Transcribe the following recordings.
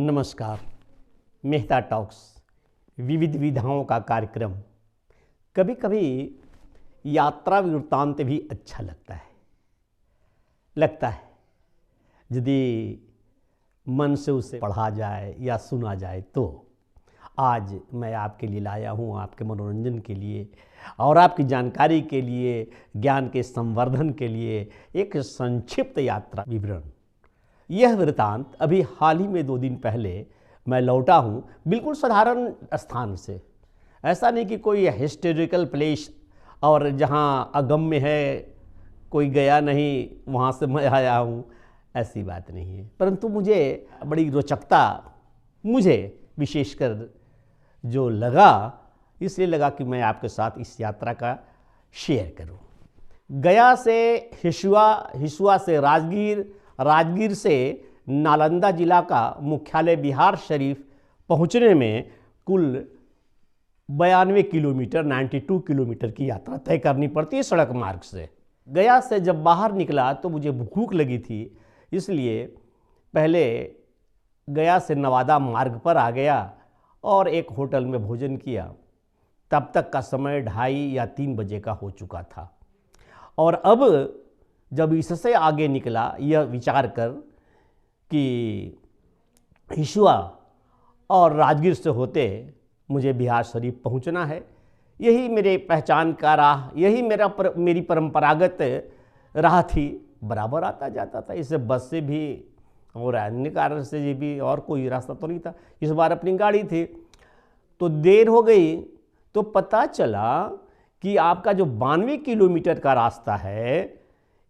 नमस्कार। मेहता टॉक्स विविध विधाओं का कार्यक्रम। कभी कभी यात्रा वृत्तांत भी अच्छा लगता है यदि मन से उसे पढ़ा जाए या सुना जाए। तो आज मैं आपके लिए लाया हूँ, आपके मनोरंजन के लिए और आपकी जानकारी के लिए, ज्ञान के संवर्धन के लिए एक संक्षिप्त यात्रा विवरण। यह वृत्तांत अभी हाल ही में 2 दिन पहले मैं लौटा हूँ, बिल्कुल साधारण स्थान से। ऐसा नहीं कि कोई हिस्टोरिकल प्लेस और जहाँ अगम्य है, कोई गया नहीं वहाँ से मैं आया हूँ, ऐसी बात नहीं है। परंतु मुझे बड़ी रोचकता विशेषकर जो लगा, इसलिए लगा कि मैं आपके साथ इस यात्रा का शेयर करूँ। गया से हिसुआ, हिसुआ से राजगीर, राजगीर से नालंदा जिला का मुख्यालय बिहार शरीफ पहुंचने में कुल 92 किलोमीटर 92 किलोमीटर की यात्रा तय करनी पड़ती है सड़क मार्ग से। गया से जब बाहर निकला तो मुझे भूख लगी थी, इसलिए पहले गया से नवादा मार्ग पर आ गया और एक होटल में भोजन किया। तब तक का समय 2:30 या 3 बजे का हो चुका था। और अब जब इससे आगे निकला यह विचार कर कि हिसुआ और राजगीर से होते मुझे बिहार शरीफ पहुंचना है, यही मेरे पहचान का राह, यही मेरी परंपरागत राह थी। बराबर आता जाता था, इससे बस से भी और अन्य कारण से भी, और कोई रास्ता तो नहीं था। इस बार अपनी गाड़ी थी तो देर हो गई तो पता चला कि आपका जो 92 किलोमीटर का रास्ता है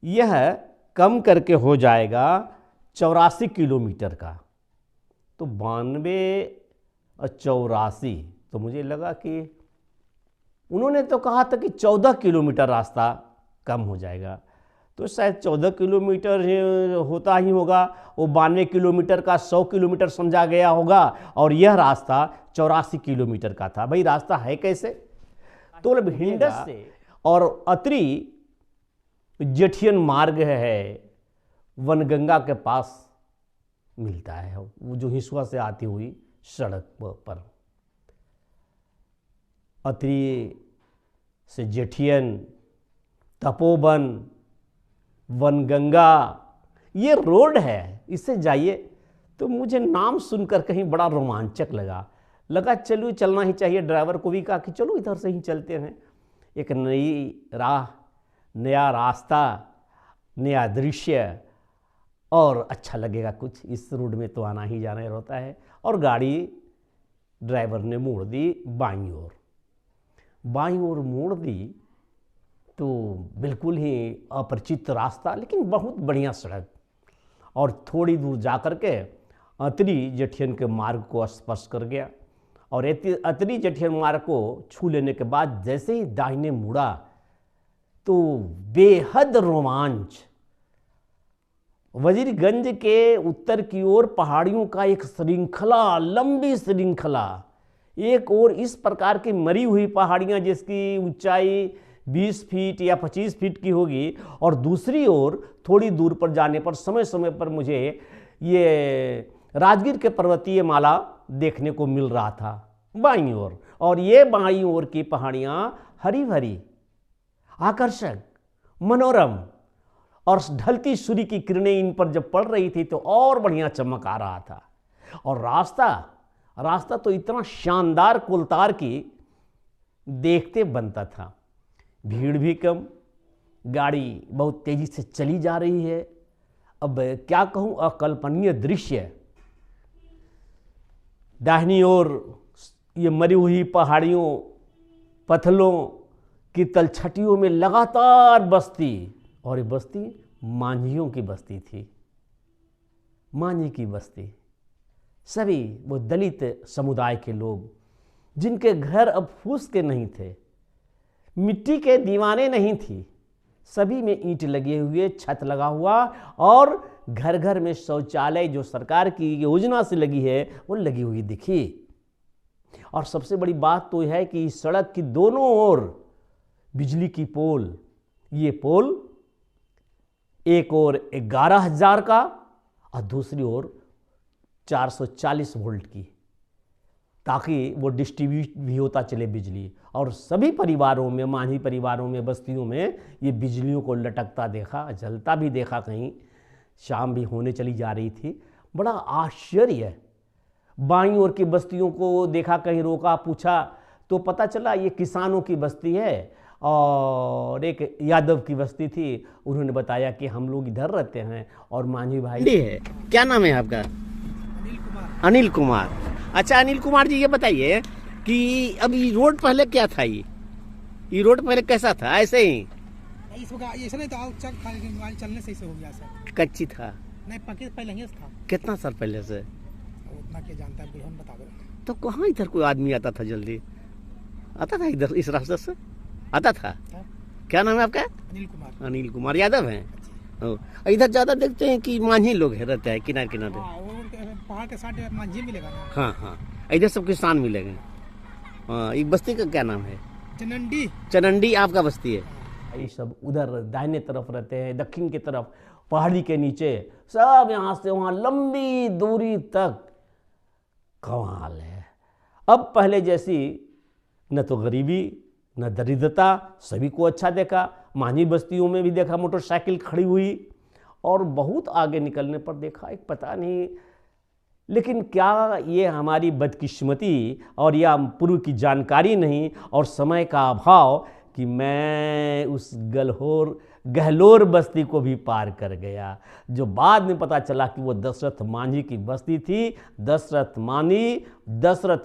यह कम करके हो जाएगा 84 किलोमीटर का। तो 92 और 84, तो मुझे लगा कि उन्होंने तो कहा था कि 14 किलोमीटर रास्ता कम हो जाएगा, तो शायद 14 किलोमीटर होता ही होगा। वो 92 किलोमीटर का 100 किलोमीटर समझा गया होगा और यह रास्ता 84 किलोमीटर का था। भाई रास्ता है कैसे? तो भिंडस से और अतरी जेठियन मार्ग है, वनगंगा के पास मिलता है, वो जो हिसुआ से आती हुई सड़क पर। अतरी से जेठियन, तपोवन, वनगंगा, ये रोड है, इससे जाइए। तो मुझे नाम सुनकर कहीं बड़ा रोमांचक लगा चलो चलना ही चाहिए। ड्राइवर को भी कहा कि चलो इधर से ही चलते हैं, एक नई राह, नया रास्ता, नया दृश्य और अच्छा लगेगा कुछ। इस रोड में तो आना ही जाना होता है। और गाड़ी ड्राइवर ने मोड़ दी बाईं ओर मोड़ दी तो बिल्कुल ही अपरिचित रास्ता, लेकिन बहुत बढ़िया सड़क। और थोड़ी दूर जा कर के अतरी जेठियन के मार्ग को स्पर्श कर गया। और अतरी जेठियन मार्ग को छू लेने के बाद जैसे ही दाहिने मुड़ा तो बेहद रोमांच। वजीरगंज के उत्तर की ओर पहाड़ियों का एक श्रृंखला, लंबी श्रृंखला। एक ओर इस प्रकार की मरी हुई पहाड़ियां जिसकी ऊंचाई 20 फीट या 25 फीट की होगी, और दूसरी ओर थोड़ी दूर पर जाने पर समय समय पर मुझे ये राजगीर के पर्वतीय माला देखने को मिल रहा था बाईं ओर। और ये बाईं ओर की पहाड़ियां हरी भरी, आकर्षक, मनोरम, और ढलती सूर्य की किरणें इन पर जब पड़ रही थी तो और बढ़िया चमक आ रहा था। और रास्ता तो इतना शानदार कोलतार की देखते बनता था। भीड़ भी कम, गाड़ी बहुत तेजी से चली जा रही है। अब क्या कहूँ, अकल्पनीय दृश्य। दाहिनी ओर ये मरी हुई पहाड़ियों, पत्थलों की तलछटियों में लगातार बस्ती, और ये बस्ती मांझियों की बस्ती थी। मांझी की बस्ती, सभी वो दलित समुदाय के लोग जिनके घर अब फूस के नहीं थे, मिट्टी के दीवाने नहीं थी, सभी में ईंट लगे हुए, छत लगा हुआ, और घर घर में शौचालय जो सरकार की योजना से लगी है वो लगी हुई दिखी। और सबसे बड़ी बात तो यह है कि इस सड़क की दोनों ओर बिजली की पोल, ये पोल एक ओर 11,000 का और दूसरी ओर 440 वोल्ट की, ताकि वो डिस्ट्रीब्यूट भी होता चले बिजली। और सभी परिवारों में, मांझी परिवारों में, बस्तियों में ये बिजलियों को लटकता देखा, जलता भी देखा। कहीं शाम भी होने चली जा रही थी। बड़ा आश्चर्य है। बाईं ओर की बस्तियों को देखा, कहीं रोका, पूछा तो पता चला ये किसानों की बस्ती है और एक यादव की बस्ती थी। उन्होंने बताया कि हम लोग इधर रहते हैं और मांझी भाई है। क्या नाम है आपका? अनिल कुमार। अनिल कुमार। अच्छा अनिल कुमार जी, ये बताइए कि अब ये रोड पहले क्या था? ये रोड पहले कैसा था? ऐसे ही ऐसा नहीं था, चलने से हो गया सर। कच्ची था? नहीं, पक्के पहले ही था। कितना साल पहले से? उतना क्या जानता है, हम बता दो। तो कहाँ इधर कोई आदमी आता था? जल्दी आता था इधर, इस रास्ते से आता था? क्या नाम है आपका? अनिल कुमार। अनिल कुमार यादव हैं। इधर ज्यादा देखते हैं कि मांझी लोग है रहते हैं किनारे किनारे। पहाड़ के साथ मांझी मिलेगा ना। हाँ हाँ, इधर सब किसान मिलेंगे। हाँ, एक बस्ती का क्या नाम है? चनंडी। चनंडी आपका बस्ती है। ये सब उधर दाहिने तरफ रहते हैं, दक्षिण की तरफ पहाड़ी के नीचे। सब यहाँ से वहाँ लंबी दूरी तक। कमाल है। अब पहले जैसी न तो गरीबी न दरिद्रता, सभी को अच्छा देखा। मांझी बस्तियों में भी देखा मोटरसाइकिल खड़ी हुई, और बहुत आगे निकलने पर देखा एक पता नहीं, लेकिन क्या ये हमारी बदकिस्मती और या पूर्व की जानकारी नहीं और समय का अभाव कि मैं उस गहलोर बस्ती को भी पार कर गया, जो बाद में पता चला कि वो दशरथ मांझी की बस्ती थी। दशरथ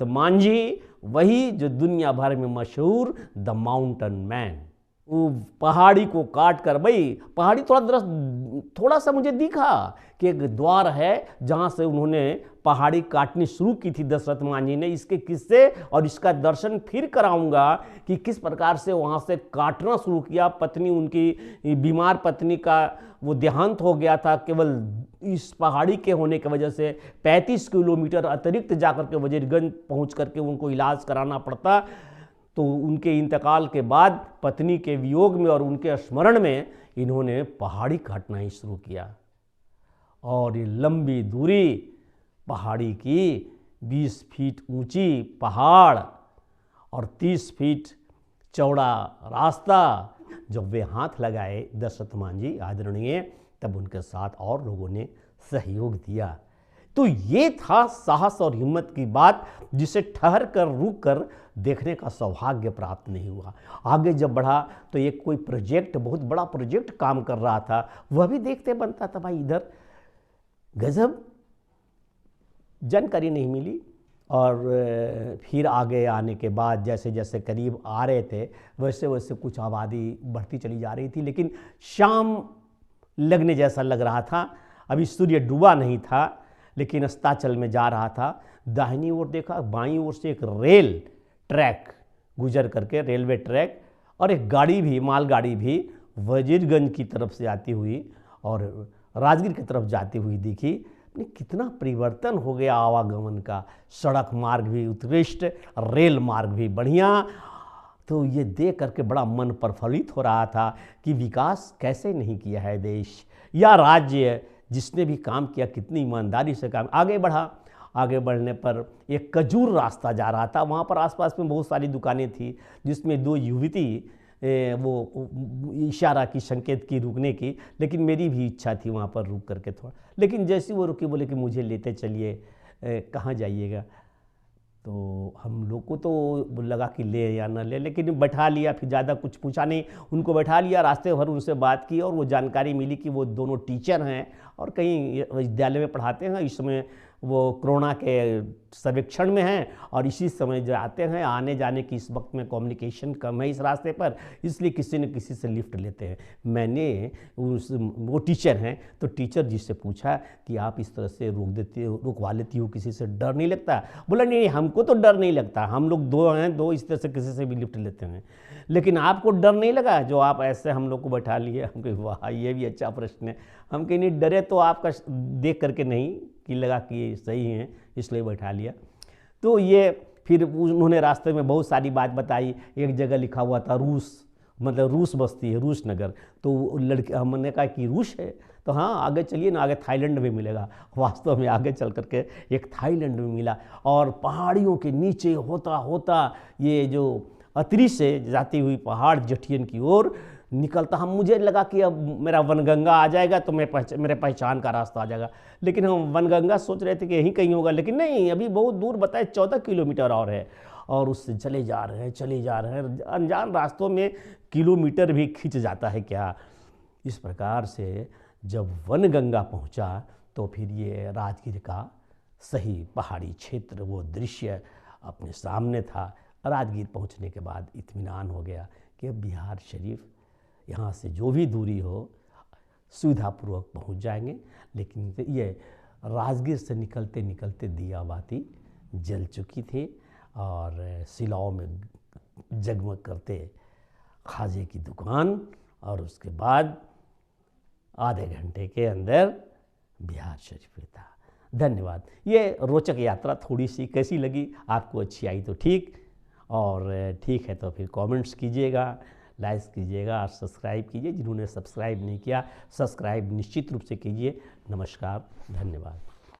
मांझी, वही जो दुनिया भर में मशहूर द माउंटेन मैन। वो पहाड़ी को काट कर, भाई पहाड़ी थोड़ा सा मुझे दिखा कि एक द्वार है जहाँ से उन्होंने पहाड़ी काटनी शुरू की थी दशरथ मांझी ने। इसके किस्से और इसका दर्शन फिर कराऊंगा कि किस प्रकार से वहाँ से काटना शुरू किया। पत्नी, उनकी बीमार पत्नी का वो देहांत हो गया था केवल इस पहाड़ी के होने की वजह से। 35 किलोमीटर अतिरिक्त जाकर के वजीरगंज पहुँच करके उनको इलाज कराना पड़ता। तो उनके इंतकाल के बाद पत्नी के वियोग में और उनके स्मरण में इन्होंने पहाड़ी काटना ही शुरू किया। और ये लंबी दूरी पहाड़ी की, 20 फीट ऊंची पहाड़ और 30 फीट चौड़ा रास्ता, जब वे हाथ लगाए दशरथ मांझी आदरणीय, तब उनके साथ और लोगों ने सहयोग दिया। तो ये था साहस और हिम्मत की बात, जिसे ठहर कर रुक कर देखने का सौभाग्य प्राप्त नहीं हुआ। आगे जब बढ़ा तो एक कोई प्रोजेक्ट, बहुत बड़ा प्रोजेक्ट काम कर रहा था, वह भी देखते बनता था। भाई इधर गजब जानकारी नहीं मिली। और फिर आगे आने के बाद जैसे जैसे करीब आ रहे थे वैसे वैसे कुछ आबादी बढ़ती चली जा रही थी, लेकिन शाम लगने जैसा लग रहा था। अभी सूर्य डूबा नहीं था, लेकिन अस्ताचल में जा रहा था। दाहिनी ओर देखा, बाईं ओर से एक रेल ट्रैक गुजर करके, रेलवे ट्रैक, और एक गाड़ी भी, मालगाड़ी भी वजीरगंज की तरफ से आती हुई और राजगीर की तरफ जाती हुई दिखी। कितना परिवर्तन हो गया आवागमन का। सड़क मार्ग भी उत्कृष्ट, रेल मार्ग भी बढ़िया। तो ये देख करके बड़ा मन प्रफुल्लित हो रहा था कि विकास कैसे नहीं किया है देश या राज्य, जिसने भी काम किया कितनी ईमानदारी से काम आगे बढ़ा। आगे बढ़ने पर एक खजूर रास्ता जा रहा था, वहाँ पर आसपास में बहुत सारी दुकानें थी, जिसमें दो युवती वो इशारा की, संकेत की रुकने की, लेकिन मेरी भी इच्छा थी वहाँ पर रुक करके थोड़ा। लेकिन जैसे वो रुकी, बोले कि मुझे लेते चलिए, कहाँ जाइएगा। तो हम लोग को तो लगा कि ले या ना ले, लेकिन बैठा लिया। फिर ज़्यादा कुछ पूछा नहीं, उनको बैठा लिया। रास्ते भर उनसे बात की और वो जानकारी मिली कि वो दोनों टीचर हैं और कहीं विद्यालय में पढ़ाते हैं। इस समय वो कोरोना के सर्वेक्षण में हैं और इसी समय जो आते हैं, आने जाने की इस वक्त में कम्युनिकेशन कम है इस रास्ते पर, इसलिए किसी न किसी से लिफ्ट लेते हैं। मैंने वो टीचर हैं, तो टीचर जी से पूछा कि आप इस तरह से रुकवा लेती हो, किसी से डर नहीं लगता? बोला नहीं, हमको तो डर नहीं लगता, हम लोग दो हैं, दो इस तरह से किसी से भी लिफ्ट लेते हैं। लेकिन आपको डर नहीं लगा जो आप ऐसे हम लोग को बैठा लिए? हम कहे वाह, ये भी अच्छा प्रश्न है। हम कहीं नहीं डरे, तो आपका देख करके नहीं कि लगा कि ये सही है, इसलिए बैठा लिया। तो ये फिर उन्होंने रास्ते में बहुत सारी बात बताई। एक जगह लिखा हुआ था रूस, मतलब रूस बस्ती है, रूस नगर। तो लड़के, हमने कहा कि रूस है, तो हाँ, आगे चलिए ना, आगे थाईलैंड में मिलेगा। वास्तव में आगे चल करके एक थाईलैंड में मिला, और पहाड़ियों के नीचे होता होता ये जो अतरी से जाती हुई पहाड़ जटियन की ओर निकलता, हम मुझे लगा कि अब मेरा वनगंगा आ जाएगा तो मेरे पहचान का रास्ता आ जाएगा। लेकिन हम वनगंगा सोच रहे थे कि यहीं कहीं होगा, लेकिन नहीं, अभी बहुत दूर बताए 14 किलोमीटर और है। और उससे चले जा रहे हैं, अनजान रास्तों में किलोमीटर भी खिंच जाता है क्या। इस प्रकार से जब वनगंगा पहुंचा तो फिर ये राजगीर का सही पहाड़ी क्षेत्र, वो दृश्य अपने सामने था। राजगीर पहुंचने के बाद इत्मीनान हो गया कि अब बिहार शरीफ यहाँ से जो भी दूरी हो सुविधापूर्वक पहुँच जाएंगे। लेकिन ये राजगीर से निकलते निकलते दियाबाती जल चुकी थी, और सिलाओं में जगमग करते खाजे की दुकान, और उसके बाद आधे घंटे के अंदर बिहार शरीफ में था। धन्यवाद। ये रोचक यात्रा थोड़ी सी कैसी लगी आपको, अच्छी आई तो ठीक, और ठीक है तो फिर कमेंट्स कीजिएगा, लाइक कीजिएगा और सब्सक्राइब कीजिए। जिन्होंने सब्सक्राइब नहीं किया, सब्सक्राइब निश्चित रूप से कीजिए। नमस्कार, धन्यवाद।